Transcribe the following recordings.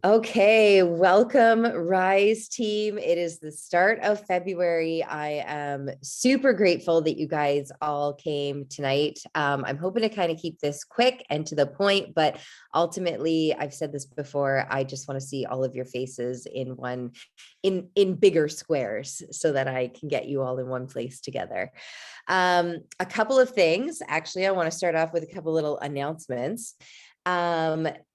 Okay, welcome Rise team. It is the start of February. I am super grateful that you guys all came tonight. I'm hoping to kind of keep this quick and to the point, but ultimately, I've said this before, I just want to see all of your faces in bigger squares so that I can get you all in one place together. A couple of things. Actually, I want to start off with a couple little announcements.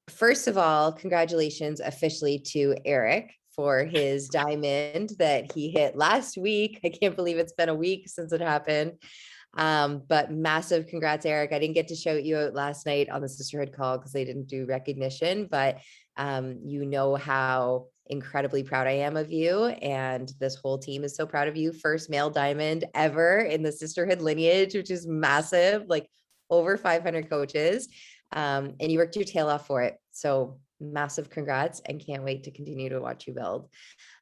First of all, congratulations officially to Eric for his diamond that he hit last week. I can't believe it's been a week since it happened. But massive congrats, Eric. I didn't get to shout you out last night on the sisterhood call because they didn't do recognition, but you know how incredibly proud I am of you. And this whole team is so proud of you. First male diamond ever in the sisterhood lineage, which is massive, like over 500 coaches. And you worked your tail off for it. So massive congrats and can't wait to continue to watch you build.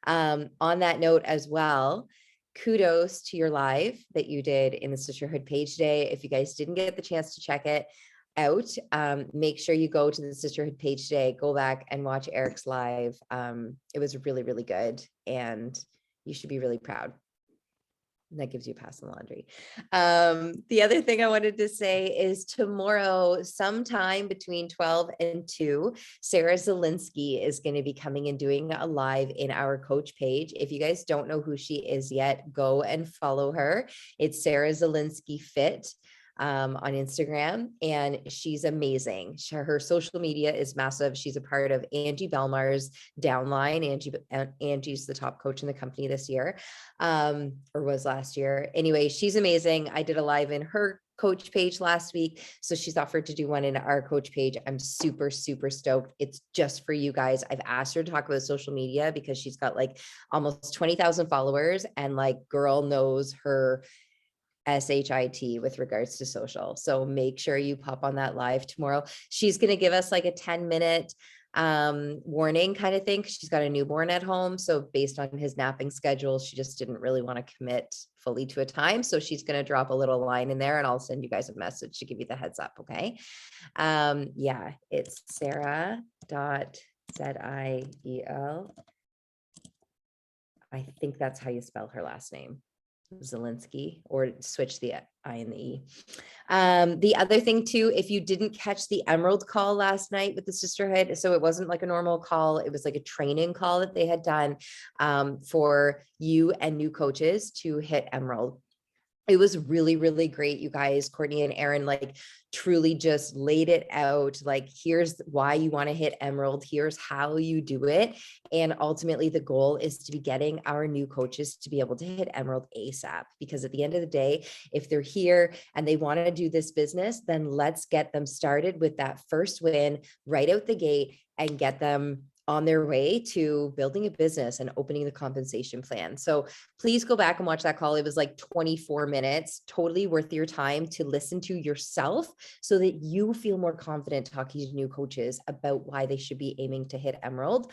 On that note as well, kudos to your live that you did in the Sisterhood page today. If you guys didn't get the chance to check it out, make sure you go to the Sisterhood page today, go back and watch Eric's live. It was really, really good and you should be really proud. That gives you a pass in the laundry. The other thing I wanted to say is tomorrow, sometime between 12 and 2, Sarah Zielinski is going to be coming and doing a live in our coach page. If you guys don't know who she is yet, go and follow her. It's Sarah Zielinski Fit on Instagram, and she's amazing. Her social media is massive. She's a part of Angie Belmar's downline. Angie's the top coach in the company this year, or was last year. Anyway, she's amazing. I did a live in her coach page last week, so she's offered to do one in our coach page. I'm super, super stoked. It's just for you guys. I've asked her to talk about social media because she's got like almost 20,000 followers, and like girl knows her SHIT with regards to social. So make sure you pop on that live tomorrow. She's going to give us like a 10-minute warning kind of thing. She's got a newborn at home. So based on his napping schedule, she just didn't really want to commit fully to a time. So she's going to drop a little line in there and I'll send you guys a message to give you the heads up. Okay. Yeah, it's Sarah.Ziel. I think that's how you spell her last name. Zielinski, or switch the I and the E. The other thing too, if you didn't catch the Emerald call last night with the sisterhood, so it wasn't like a normal call, it was like a training call that they had done for you and new coaches to hit Emerald. It was really, really great. You guys, Courtney and Aaron, like truly just laid it out. Like, here's why you want to hit Emerald. Here's how you do it. And ultimately the goal is to be getting our new coaches to be able to hit Emerald ASAP, because at the end of the day, if they're here and they want to do this business, then let's get them started with that first win right out the gate and get them on their way to building a business and opening the compensation plan. So please go back and watch that call. It was like 24 minutes, totally worth your time to listen to yourself so that you feel more confident talking to new coaches about why they should be aiming to hit Emerald.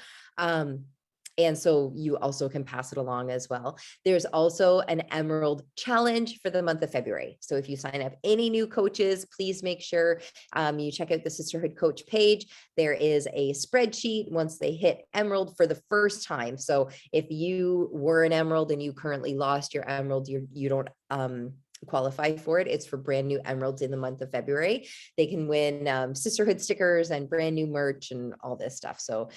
And so you also can pass it along as well. There's also an Emerald challenge for the month of February. So if you sign up any new coaches, please make sure you check out the Sisterhood Coach page. There is a spreadsheet once they hit Emerald for the first time. So if you were an Emerald and you currently lost your Emerald, you don't qualify for it. It's for brand new Emeralds in the month of February. They can win sisterhood stickers and brand new merch and all this stuff. So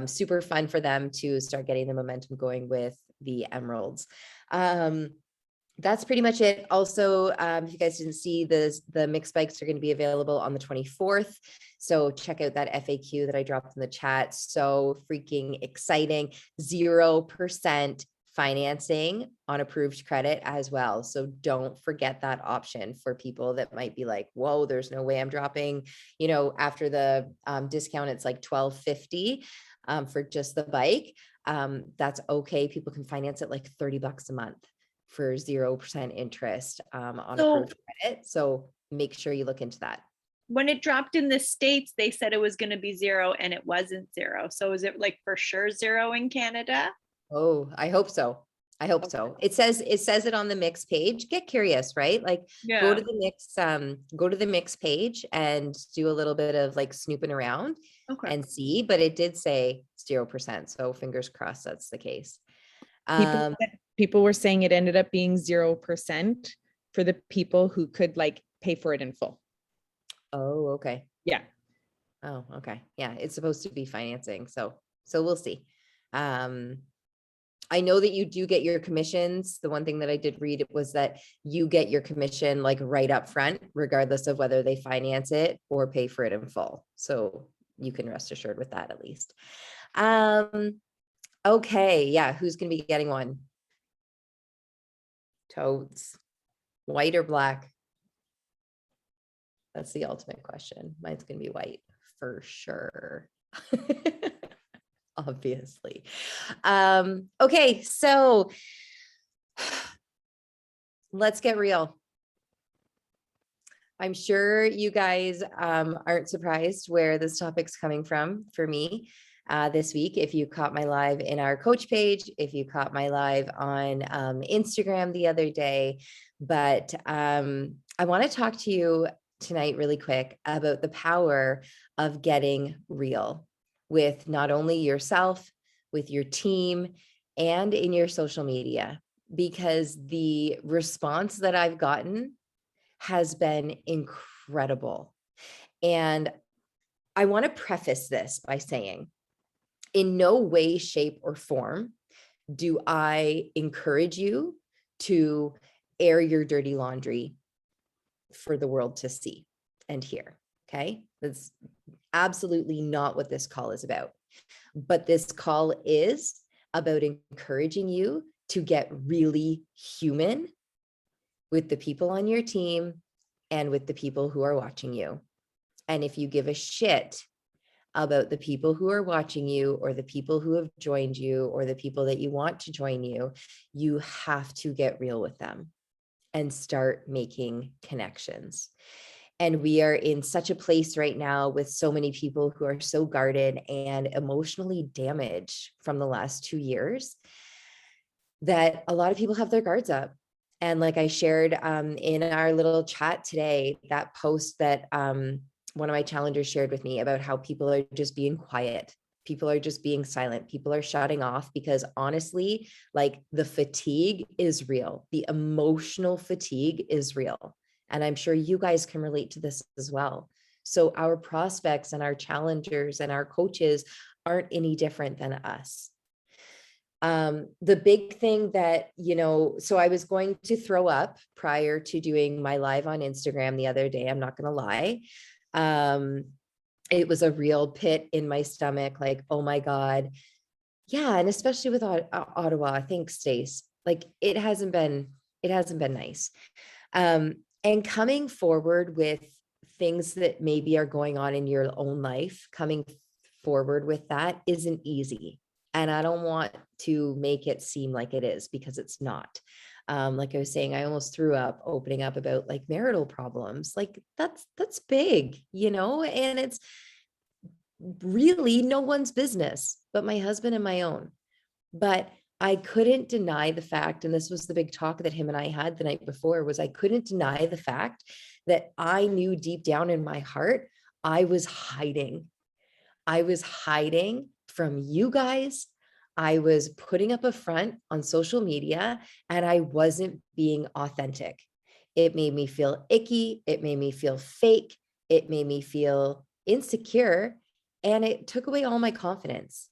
super fun for them to start getting the momentum going with the Emeralds. That's pretty much it. Also, if you guys didn't see, the mixed bikes are going to be available on the 24th. So check out that FAQ that I dropped in the chat. So freaking exciting. 0% financing on approved credit as well. So don't forget that option for people that might be like, whoa, there's no way I'm dropping, after the discount, it's like $1,250 for just the bike. That's okay. People can finance it like $30 a month for 0% interest on approved credit. So make sure you look into that. When it dropped in the States, they said it was going to be 0 and it wasn't 0. So is it like for sure 0 in Canada? Oh, I hope so. I hope so. It says it on the mix page. Get curious, right? Like go Yeah. to the mix page and do a little bit of like snooping around Okay. and see, but it did say 0%. So fingers crossed that's the case. People, people were saying it ended up being 0% for the people who could like pay for it in full. Oh, okay. Yeah. Oh, okay. Yeah, it's supposed to be financing. So we'll see. I know that you do get your commissions. The one thing that I did read was that you get your commission like right up front, regardless of whether they finance it or pay for it in full. So you can rest assured with that at least. Okay. Yeah. Who's going to be getting one? Totes. White or black? That's the ultimate question. Mine's going to be white for sure. Obviously. Okay, so let's get real. I'm sure you guys aren't surprised where this topic's coming from for me this week. If you caught my live in our coach page, if you caught my live on Instagram the other day, but I want to talk to you tonight really quick about the power of getting real with not only yourself, with your team, and in your social media, because the response that I've gotten has been incredible. And I want to preface this by saying, in no way, shape, or form do I encourage you to air your dirty laundry for the world to see and hear. Okay. That's absolutely not what this call is about. But this call is about encouraging you to get really human with the people on your team and with the people who are watching you. And if you give a shit about the people who are watching you or the people who have joined you or the people that you want to join you, you have to get real with them and start making connections. And we are in such a place right now with so many people who are so guarded and emotionally damaged from the last 2 years that a lot of people have their guards up. And like I shared in our little chat today, that post that one of my challengers shared with me about how people are just being quiet. People are just being silent. People are shutting off because honestly, like the fatigue is real. The emotional fatigue is real. And I'm sure you guys can relate to this as well. So our prospects and our challengers and our coaches aren't any different than us. The big thing that, so I was going to throw up prior to doing my live on Instagram the other day. I'm not going to lie. It was a real pit in my stomach, like, oh my God. Yeah. And especially with Ottawa, thanks, Stace. Like it hasn't been nice. And coming forward with things that maybe are going on in your own life, coming forward with that isn't easy. And I don't want to make it seem like it is, because it's not. Like I was saying, I almost threw up opening up about like marital problems. Like that's big, and it's really no one's business but my husband and my own. But I couldn't deny the fact, and this was the big talk that him and I had the night before, was I couldn't deny the fact that I knew deep down in my heart, I was hiding. I was hiding from you guys. I was putting up a front on social media and I wasn't being authentic. It made me feel icky. It made me feel fake. It made me feel insecure. And it took away all my confidence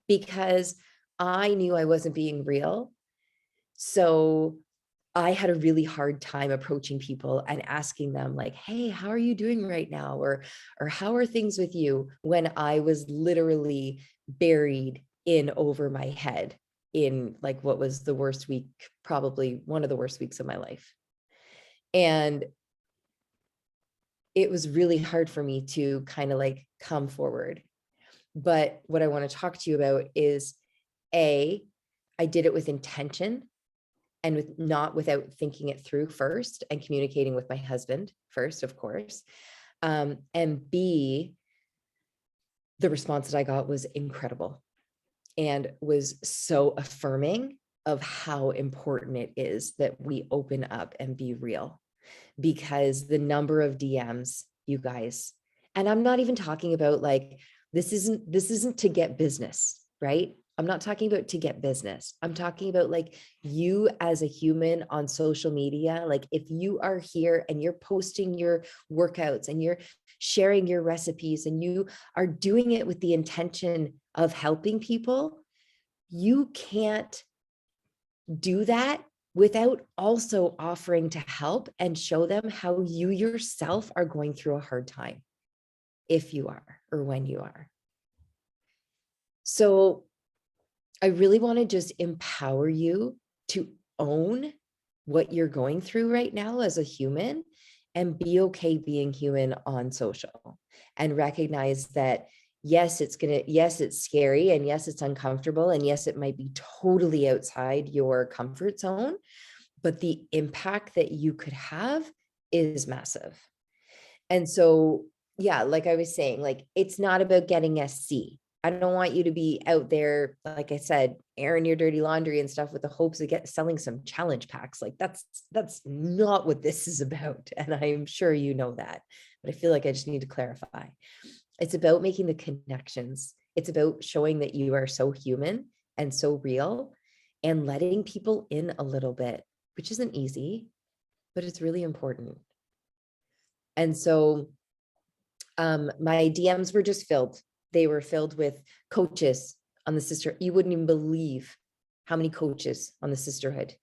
because I knew I wasn't being real. So I had a really hard time approaching people and asking them like, hey, how are you doing right now? Or how are things with you? When I was literally buried in over my head in like what was the worst week, probably one of the worst weeks of my life. And it was really hard for me to kind of like come forward. But what I want to talk to you about is I did it with intention and without thinking it through first and communicating with my husband first, of course. And B, the response that I got was incredible and was so affirming of how important it is that we open up and be real, because the number of DMs, you guys, and I'm not even talking about like, this isn't to get business, right? I'm not talking about to get business. I'm talking about like you as a human on social media. Like if you are here and you're posting your workouts and you're sharing your recipes and you are doing it with the intention of helping people, you can't do that without also offering to help and show them how you yourself are going through a hard time, if you are, or when you are. So I really want to just empower you to own what you're going through right now as a human, and be okay being human on social, and recognize that yes, it's scary, and yes, it's uncomfortable, and yes, it might be totally outside your comfort zone, but the impact that you could have is massive. And so, yeah, like I was saying, like, it's not about getting SC. I don't want you to be out there, like I said, airing your dirty laundry and stuff with the hopes of selling some challenge packs. Like that's not what this is about. And I'm sure you know that, but I feel like I just need to clarify. It's about making the connections. It's about showing that you are so human and so real, and letting people in a little bit, which isn't easy, but it's really important. And so my DMs were just filled. They were filled with coaches on the sister. You wouldn't even believe how many coaches on the sisterhood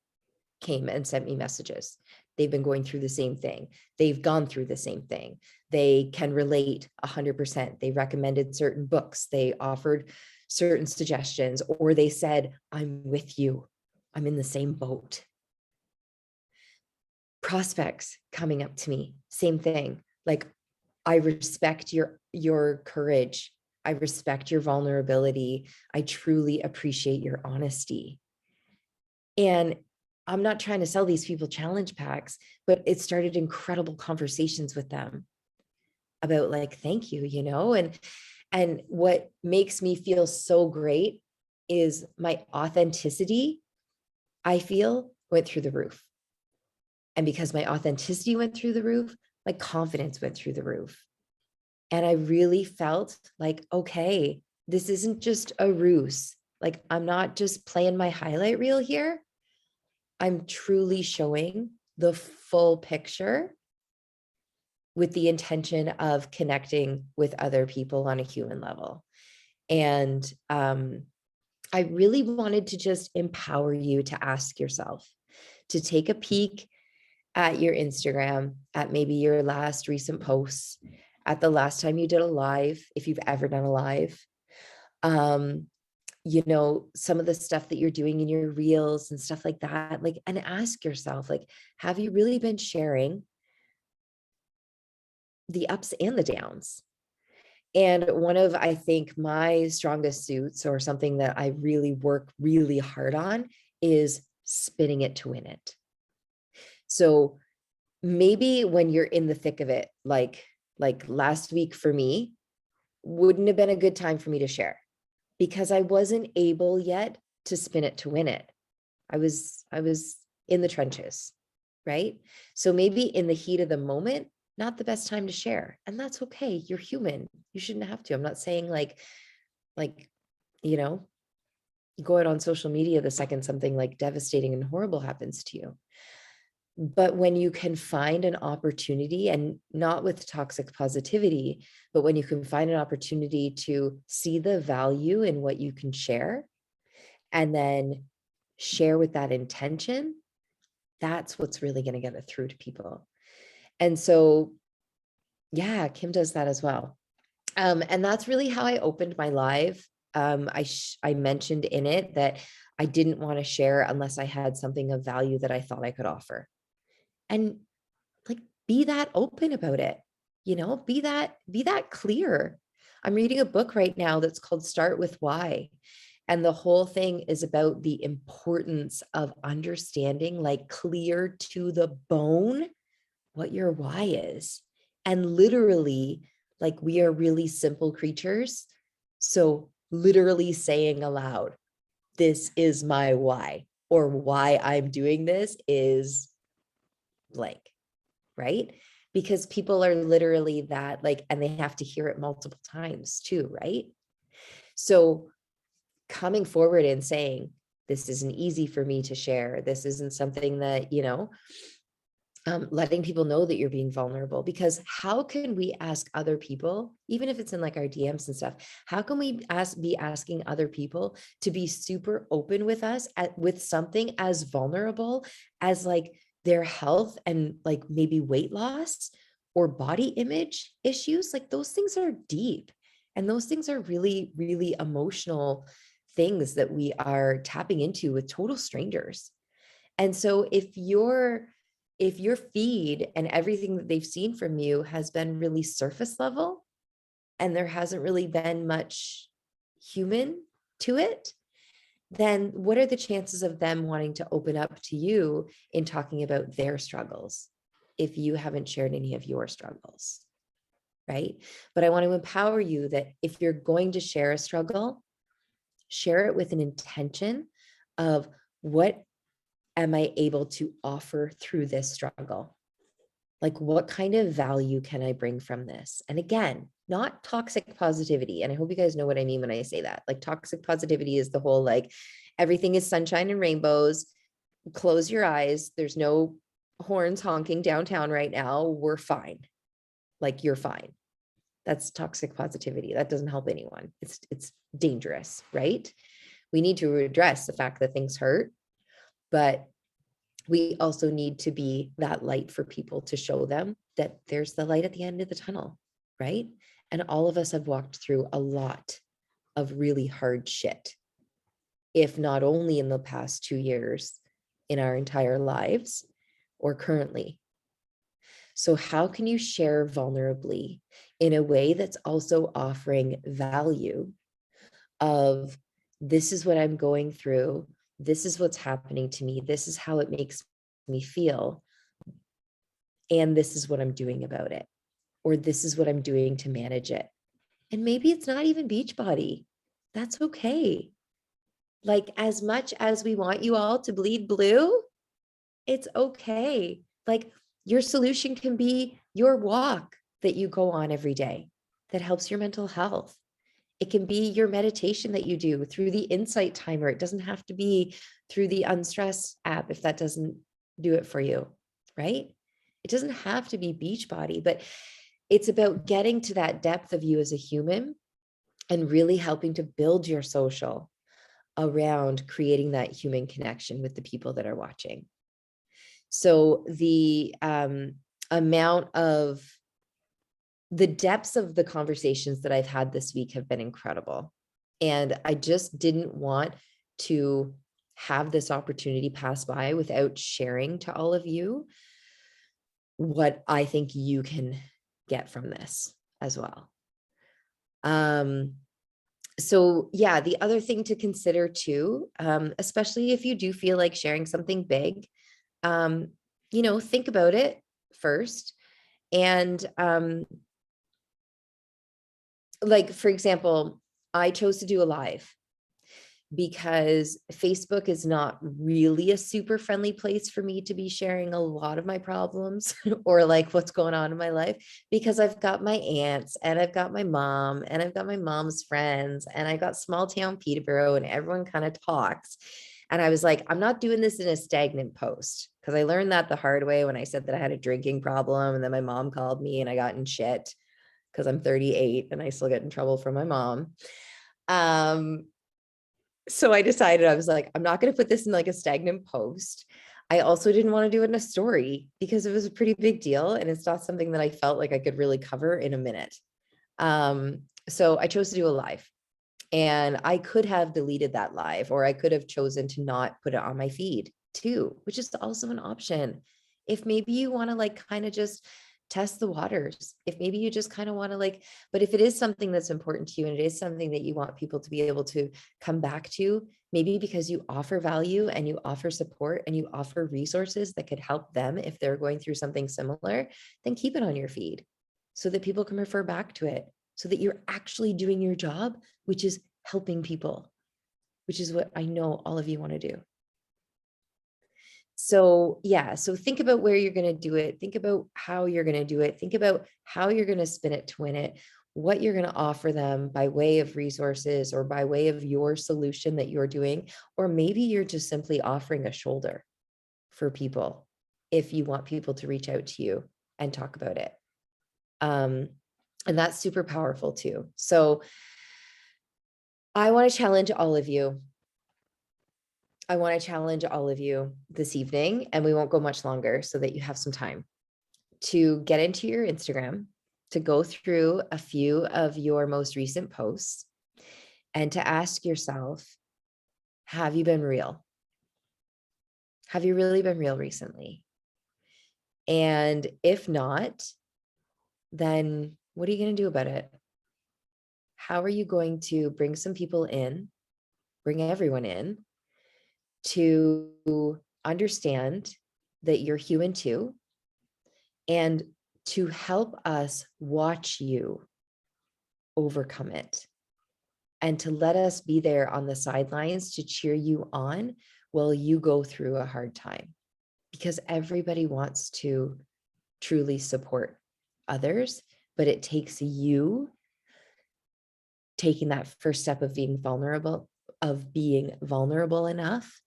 came and sent me messages. They've been going through the same thing. They've gone through the same thing. They can relate 100%. They recommended certain books. They offered certain suggestions, or they said, I'm with you. I'm in the same boat. Prospects coming up to me, same thing. Like, I respect your courage. I respect your vulnerability. I truly appreciate your honesty. And I'm not trying to sell these people challenge packs, but it started incredible conversations with them about like, thank you, and what makes me feel so great is my authenticity, I feel, went through the roof. And because my authenticity went through the roof, my confidence went through the roof. And I really felt like, okay, this isn't just a ruse. Like, I'm not just playing my highlight reel here. I'm truly showing the full picture with the intention of connecting with other people on a human level. And I really wanted to just empower you to ask yourself, to take a peek at your Instagram, at maybe your last recent posts, at the last time you did a live, if you've ever done a live, some of the stuff that you're doing in your reels and stuff like that, like, and ask yourself, like, have you really been sharing the ups and the downs? And one of, I think, my strongest suits, or something that I really work really hard on, is spinning it to win it. So maybe when you're in the thick of it, like last week for me, wouldn't have been a good time for me to share, because I wasn't able yet to spin it to win it. I was in the trenches, right? So maybe in the heat of the moment, not the best time to share. And that's okay. You're human. You shouldn't have to. I'm not saying like, go out on social media the second something like devastating and horrible happens to you. But when you can find an opportunity, and not with toxic positivity, but when you can find an opportunity to see the value in what you can share, and then share with that intention, that's what's really going to get it through to people. And so, yeah, Kim does that as well. And that's really how I opened my live. I mentioned in it that I didn't want to share unless I had something of value that I thought I could offer. And like, be that open about it, be that clear. I'm reading a book right now that's called Start With Why. And the whole thing is about the importance of understanding, like, clear to the bone, what your why is. And literally, like, we are really simple creatures. So literally saying aloud, this is my why, or why I'm doing this is blank, right? Because people are literally that like, and they have to hear it multiple times too, right? So coming forward and saying, this isn't easy for me to share. This isn't something that, letting people know that you're being vulnerable, because how can we ask other people, even if it's in like our DMs and stuff, how can we be asking other people to be super open with us with something as vulnerable as like their health and like maybe weight loss or body image issues? Like those things are deep, and those things are really, really emotional things that we are tapping into with total strangers. And so if your feed and everything that they've seen from you has been really surface level, and there hasn't really been much human to it, then what are the chances of them wanting to open up to you in talking about their struggles if you haven't shared any of your struggles, right? But I want to empower you that if you're going to share a struggle, share it with an intention of, what am I able to offer through this struggle? Like, what kind of value can I bring from this? And again, not toxic positivity. And I hope you guys know what I mean when I say that. Like, toxic positivity is the whole, like, everything is sunshine and rainbows. Close your eyes. There's no horns honking downtown right now. We're fine. Like, you're fine. That's toxic positivity. That doesn't help anyone. It's dangerous, right? We need to address the fact that things hurt, but we also need to be that light for people to show them that there's the light at the end of the tunnel, right? And all of us have walked through a lot of really hard shit, if not only in the past 2 years, in our entire lives or currently. So how can you share vulnerably in a way that's also offering value of, this is what I'm going through, this is what's happening to me, this is how it makes me feel, and this is what I'm doing about it, or this is what I'm doing to manage it. And maybe it's not even Beachbody. That's okay. Like, as much as we want you all to bleed blue, it's okay. Like, your solution can be your walk that you go on every day that helps your mental health. It can be your meditation that you do through the Insight Timer. It doesn't have to be through the Unstress app if that doesn't do it for you, right? It doesn't have to be Beachbody, but it's about getting to that depth of you as a human and really helping to build your social around creating that human connection with the people that are watching. So the the depths of the conversations that I've had this week have been incredible. And I just didn't want to have this opportunity pass by without sharing to all of you what I think you can get from this as well. So yeah, the other thing to consider too, especially if you do feel like sharing something big, think about it first. And like, for example, I chose to do a live because Facebook is not really a super friendly place for me to be sharing a lot of my problems or like what's going on in my life, because I've got my aunts and I've got my mom and I've got my mom's friends and I got small town Peterborough and everyone kind of talks. And I was like, I'm not doing this in a stagnant post, because I learned that the hard way when I said that I had a drinking problem, and then my mom called me and I got in shit because I'm 38 and I still get in trouble from my mom. So I decided, I was like, I'm not going to put this in like a stagnant post. I also didn't want to do it in a story because it was a pretty big deal. And it's not something that I felt like I could really cover in a minute. So I chose to do a live, and I could have deleted that live, or I could have chosen to not put it on my feed too, which is also an option. If maybe you want to like kind of just test the waters, if maybe you just kind of want to like, but if it is something that's important to you and it is something that you want people to be able to come back to, maybe because you offer value and you offer support and you offer resources that could help them if they're going through something similar, then keep it on your feed so that people can refer back to it, so that you're actually doing your job, which is helping people, which is what I know all of you want to do. So yeah, so think about where you're going to do it. Think about how you're going to do it. Think about how you're going to spin it to win it, what you're going to offer them by way of resources or by way of your solution that you're doing. Or maybe you're just simply offering a shoulder for people if you want people to reach out to you and talk about it. And that's super powerful too. So I want to challenge all of you. I want to challenge all of you this evening, and we won't go much longer so that you have some time to get into your Instagram, to go through a few of your most recent posts and to ask yourself, have you been real? Have you really been real recently? And if not, then what are you going to do about it? How are you going to bring some people in, bring everyone in to understand that you're human too, and to help us watch you overcome it, and to let us be there on the sidelines to cheer you on while you go through a hard time, because everybody wants to truly support others, but it takes you taking that first step of being vulnerable enough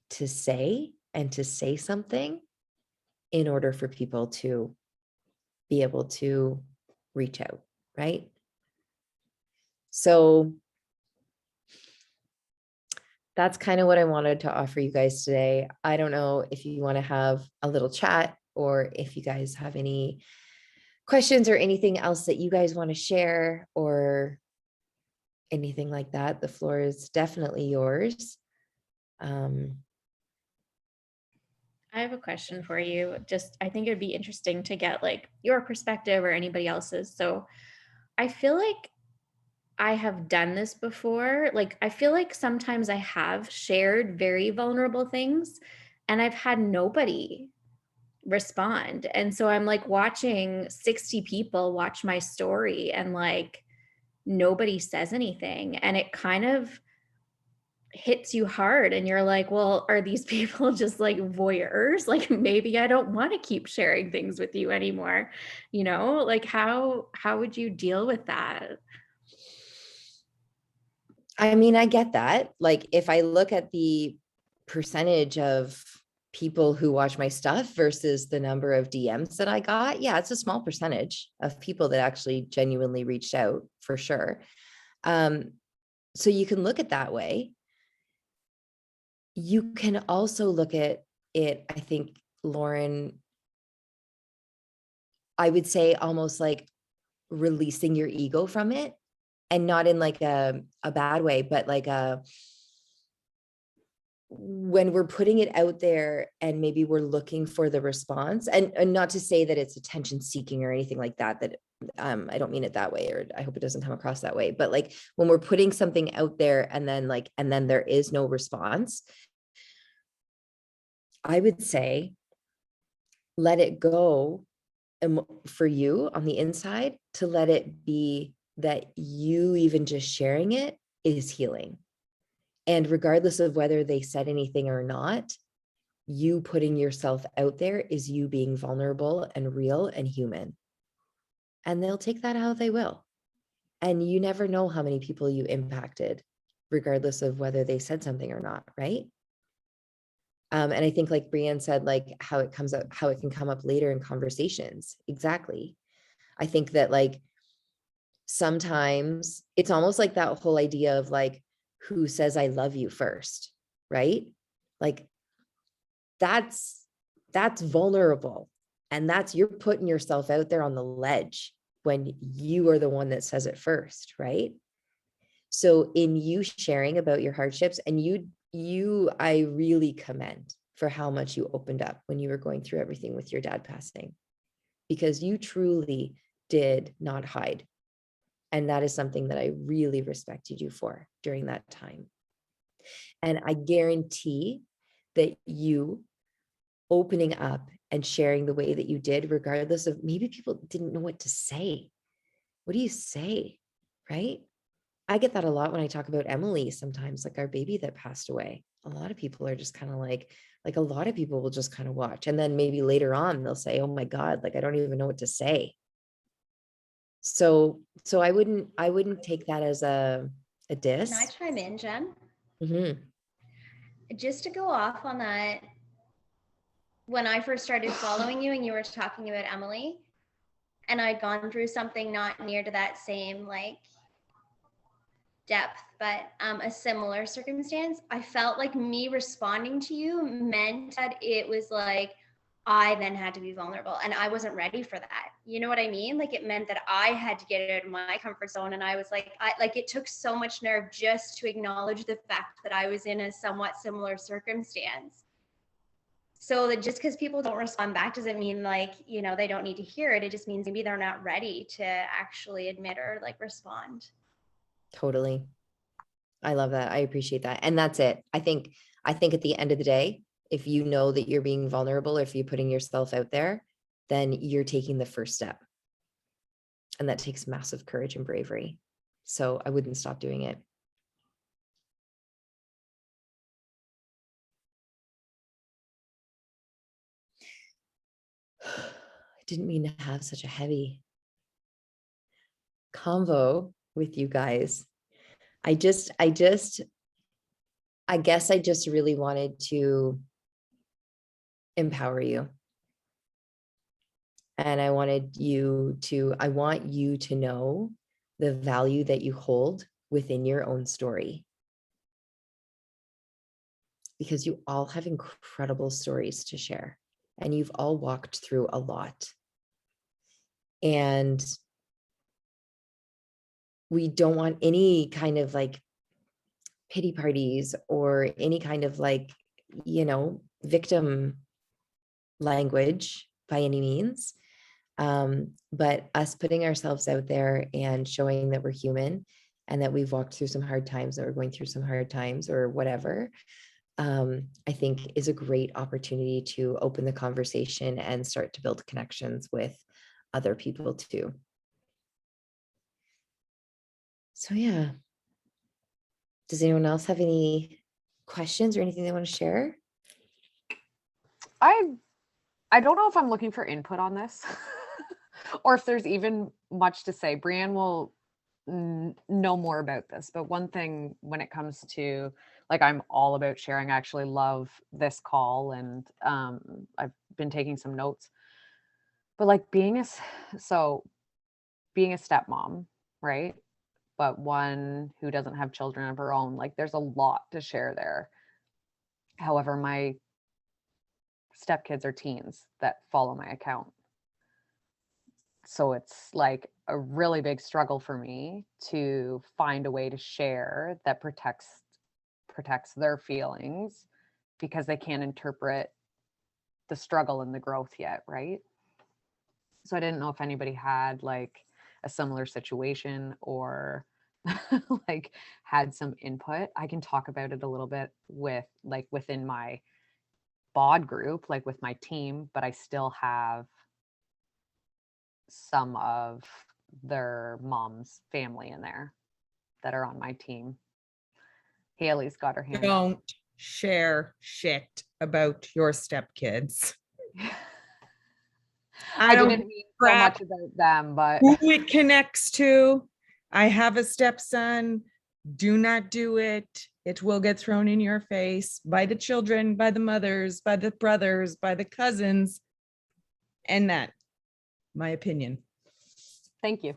to say something in order for people to be able to reach out, right? So that's kind of what I wanted to offer you guys today. I don't know if you want to have a little chat or if you guys have any questions or anything else that you guys want to share or anything like that. The floor is definitely yours. I have a question for you. Just, I think it would be interesting to get like your perspective or anybody else's. So I feel like I have done this before. Like, I feel like sometimes I have shared very vulnerable things and I've had nobody respond. And so I'm like watching 60 people watch my story and like nobody says anything. And it kind of hits you hard and you're like, well, are these people just like voyeurs? Like maybe I don't want to keep sharing things with you anymore. Like how would you deal with that? I mean, I get that. Like if I look at the percentage of people who watch my stuff versus the number of DMs that I got, yeah, it's a small percentage of people that actually genuinely reached out for sure. So you can look at that way. You can also look at it, I think, Lauren, I would say almost like releasing your ego from it, and not in like a bad way, but like when we're putting it out there and maybe we're looking for the response, and not to say that it's attention seeking or anything like that, I don't mean it that way, or I hope it doesn't come across that way, but like when we're putting something out there and then there is no response, I would say let it go. And for you on the inside, to let it be that you even just sharing it is healing. And regardless of whether they said anything or not, you putting yourself out there is you being vulnerable and real and human. And they'll take that how they will. And you never know how many people you impacted, regardless of whether they said something or not, right? And I think like Brianne said, like how it comes up, how it can come up later in conversations. Exactly. I think that like sometimes it's almost like that whole idea of like, who says I love you first, right? Like that's vulnerable. And you're putting yourself out there on the ledge when you are the one that says it first, right? So in you sharing about your hardships, and I really commend for how much you opened up when you were going through everything with your dad passing, because you truly did not hide. And that is something that I really respected you for during that time. And I guarantee that you opening up and sharing the way that you did, regardless of maybe people didn't know what to say. What do you say? Right? I get that a lot when I talk about Emily sometimes, like our baby that passed away. a lot of people are just kind of like a lot of people will just kind of watch. And then maybe later on they'll say, oh my God, like I don't even know what to say. So I wouldn't take that as a diss. Can I chime in, Jen? Mhm. Just to go off on that, when I first started following you and you were talking about Emily, and I'd gone through something not near to that same like depth, but a similar circumstance, I felt like me responding to you meant that it was like I then had to be vulnerable, and I wasn't ready for that. You know what I mean? Like it meant that I had to get out of my comfort zone, and I was like, it took so much nerve just to acknowledge the fact that I was in a somewhat similar circumstance. So that just because people don't respond back doesn't mean like, you know, they don't need to hear it. It just means maybe they're not ready to actually admit or like respond. Totally. I love that. I appreciate that. And that's it. I think at the end of the day, if you know that you're being vulnerable, or if you're putting yourself out there, then you're taking the first step. And that takes massive courage and bravery. So I wouldn't stop doing it. I didn't mean to have such a heavy convo with you guys. I guess I just really wanted to empower you. And I want you to know the value that you hold within your own story. Because you all have incredible stories to share, and you've all walked through a lot. And we don't want any kind of like pity parties or any kind of like, you know, victim language by any means. But us putting ourselves out there and showing that we're human and that we've walked through some hard times, that we're going through some hard times or whatever, I think is a great opportunity to open the conversation and start to build connections with other people too. So yeah. Does anyone else have any questions or anything they want to share? I don't know if I'm looking for input on this or if there's even much to say. Brianne will know more about this, but one thing when it comes to like, I'm all about sharing. I actually love this call, and I've been taking some notes, but like being a stepmom, right? But one who doesn't have children of her own, like there's a lot to share there. However, my stepkids are teens that follow my account. So it's like a really big struggle for me to find a way to share that protects their feelings, because they can't interpret the struggle and the growth yet, right? So I didn't know if anybody had like a similar situation or like had some input. I can talk about it a little bit with like within my bod group, like with my team, but I still have some of their mom's family in there that are on my team. Haley's got her hand up. Don't share shit about your stepkids. I don't didn't mean so crap much about them, but who it connects to. I have a stepson. Do not do it. It will get thrown in your face by the children, by the mothers, by the brothers, by the cousins. And that, my opinion. thank you.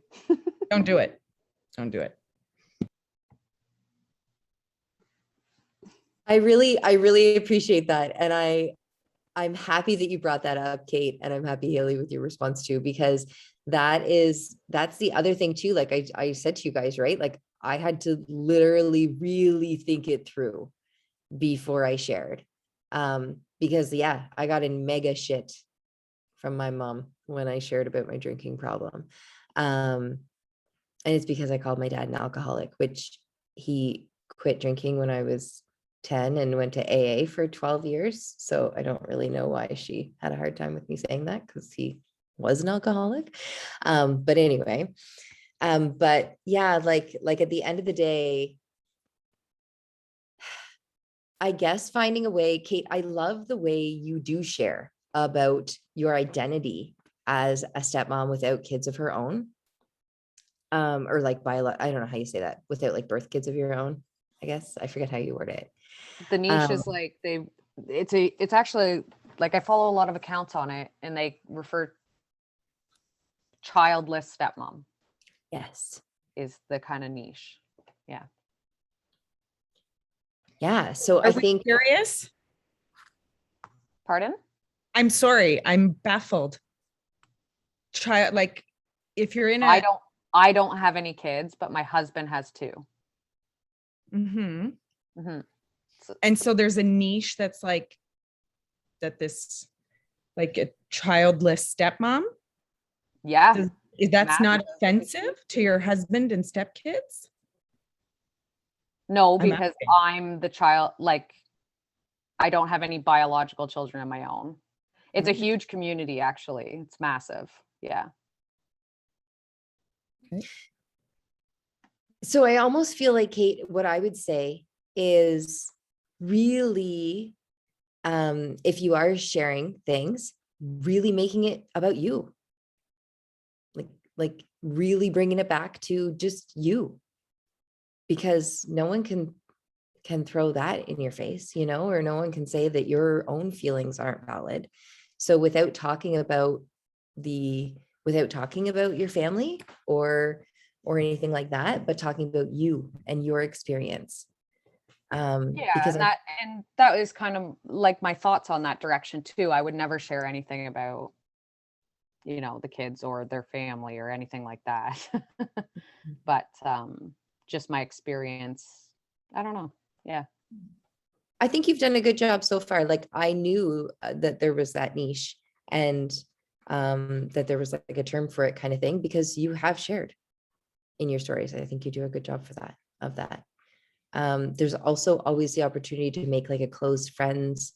Don't do it. Don't do it. I really appreciate that. And I'm happy that you brought that up, Kate, and I'm happy, Haley, with your response too, because that's the other thing too. Like I said to you guys, right? Like I had to literally really think it through before I shared. Because yeah, I got in mega shit from my mom when I shared about my drinking problem. And it's because I called my dad an alcoholic, which he quit drinking when I was 10 and went to AA for 12 years. So I don't really know why she had a hard time with me saying that, because he was an alcoholic. But anyway, but yeah, like at the end of the day, I guess finding a way, Kate, I love the way you do share about your identity as a stepmom without kids of her own. Or like I don't know how you say that, without like birth kids of your own, I guess. I forget how you word it. The niche Um, is like it's actually like I follow a lot of accounts on it and they refer childless stepmom Yes. is the kind of niche. Yeah. Yeah. So Are I we think curious? Pardon? I'm sorry, I'm baffled. Child, like, if you're in I a, don't have any kids, but my husband has two. Mhm. hmm And so there's a niche that's like this, like a childless stepmom. Yeah. That's not Massive. offensive to your husband and stepkids? No, I'm because asking. I'm the child, like I don't have any biological children of my own. It's a Right. huge community, actually. It's massive. Yeah. so. I almost feel like, Kate, what I would say is really, if you are sharing things, really making it about you. Like really bringing it back to just you, because no one can throw that in your face, or no one can say that your own feelings aren't valid. So without talking about your family or anything like that, but talking about you and your experience. Yeah, Because and that is kind of like my thoughts on that direction too. I would never share anything about, the kids or their family or anything like that. But just my experience. I don't know. Yeah. I think you've done a good job so far. Like I knew that there was that niche and that there was like a term for it kind of thing, because you have shared in your stories. I think you do a good job of that. There's also always the opportunity to make like a closed friends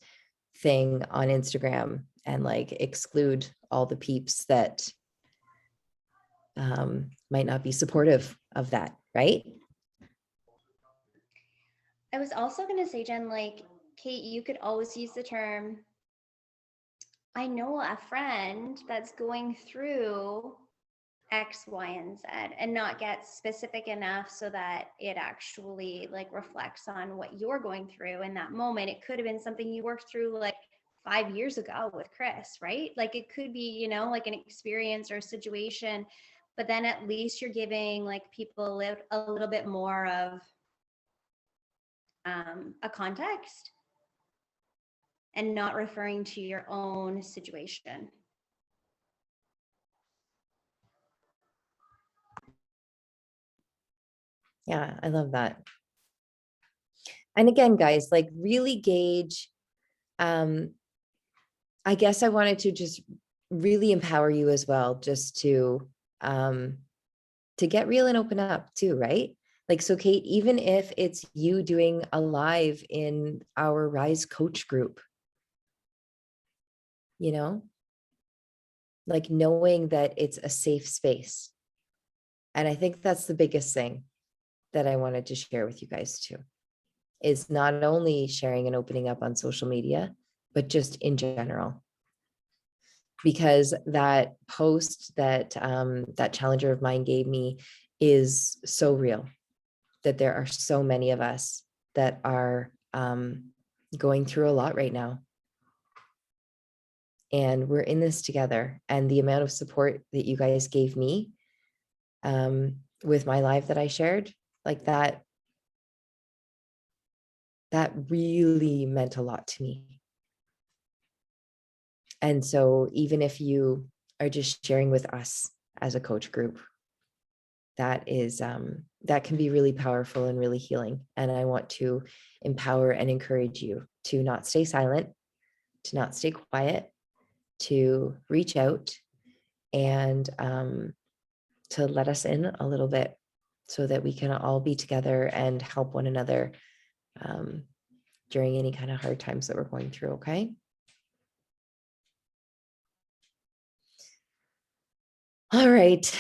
thing on Instagram and like exclude all the peeps that might not be supportive of that, right? I was also going to say, Jen, like, Kate, you could always use the term, I know a friend that's going through X, Y, and Z, and not get specific enough so that it actually like reflects on what you're going through in that moment. It could have been something you worked through like 5 years ago with Chris, right? Like it could be, like an experience or a situation, but then at least you're giving like people a little bit more of a context and not referring to your own situation. Yeah, I love that. And again, guys, like really gauge, I guess I wanted to just really empower you as well, just to get real and open up too, right? Like, so Kate, even if it's you doing a live in our Rise coach group, like knowing that it's a safe space. And I think that's the biggest thing that I wanted to share with you guys too, is not only sharing and opening up on social media, but just in general. Because that post that challenger of mine gave me is so real, that there are so many of us that are going through a lot right now. And we're in this together. And the amount of support that you guys gave me with my live that I shared, like that really meant a lot to me. And so even if you are just sharing with us as a coach group, that can be really powerful and really healing. And I want to empower and encourage you to not stay silent, to not stay quiet, to reach out and to let us in a little bit so that we can all be together and help one another during any kind of hard times that we're going through. Okay. All right.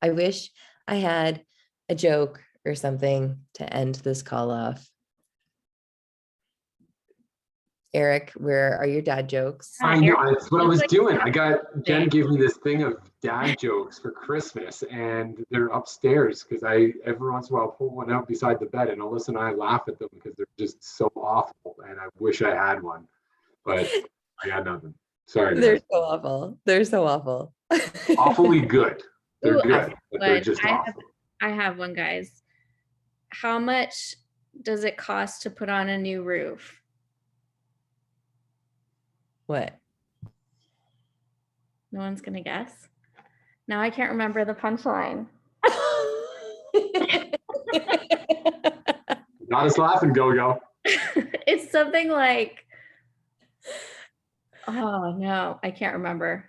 I wish I had a joke or something to end this call off. Eric, where are your dad jokes? Yeah, I know, Eric, that's what I looks was like doing. you I have got, Jen something. gave me this thing of dad jokes for Christmas, and they're upstairs because I every once in a while pull one out beside the bed, and Alyssa and I laugh at them because they're just so awful, and I wish I had one, but I got nothing. Sorry, They're guys. so awful. They're so awful. Awfully good. They're Ooh, good, but they're But just awful. I have one, guys. How much does it cost to put on a new roof? What? No one's gonna guess. Now I can't remember the punchline. Got us laughing, Go-Go. It's something like, oh no, I can't remember.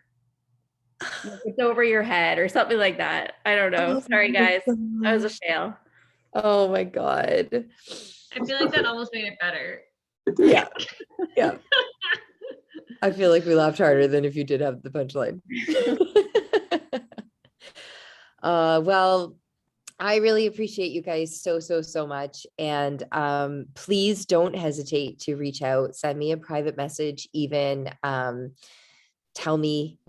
Like, it's over your head or something like that. I don't know. Sorry, guys. That was a fail. Oh my God. I feel like that almost made it better. It did. Yeah. Yeah. I feel like we laughed harder than if you did have the punchline. Well, I really appreciate you guys so much. And please don't hesitate to reach out, send me a private message, even tell me,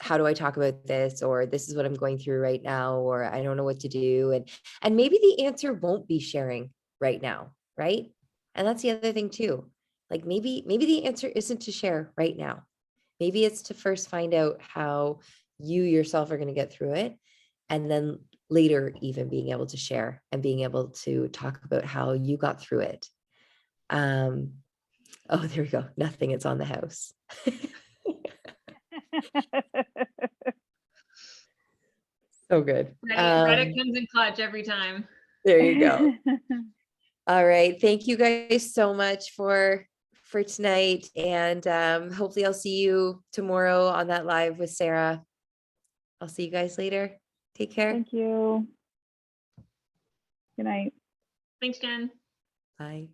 how do I talk about this? Or this is what I'm going through right now, or I don't know what to do. And maybe the answer won't be sharing right now, right? And that's the other thing too. Like maybe the answer isn't to share right now. Maybe it's to first find out how you yourself are going to get through it. And then later even being able to share and being able to talk about how you got through it. Oh, there we go. Nothing, it's on the house. So good. Reddit comes in clutch every time. There you go. All right. Thank you guys so much for tonight. And hopefully I'll see you tomorrow on that live with Sarah. I'll see you guys later. Take care. Thank you. Good night. Thanks, Jen. Bye.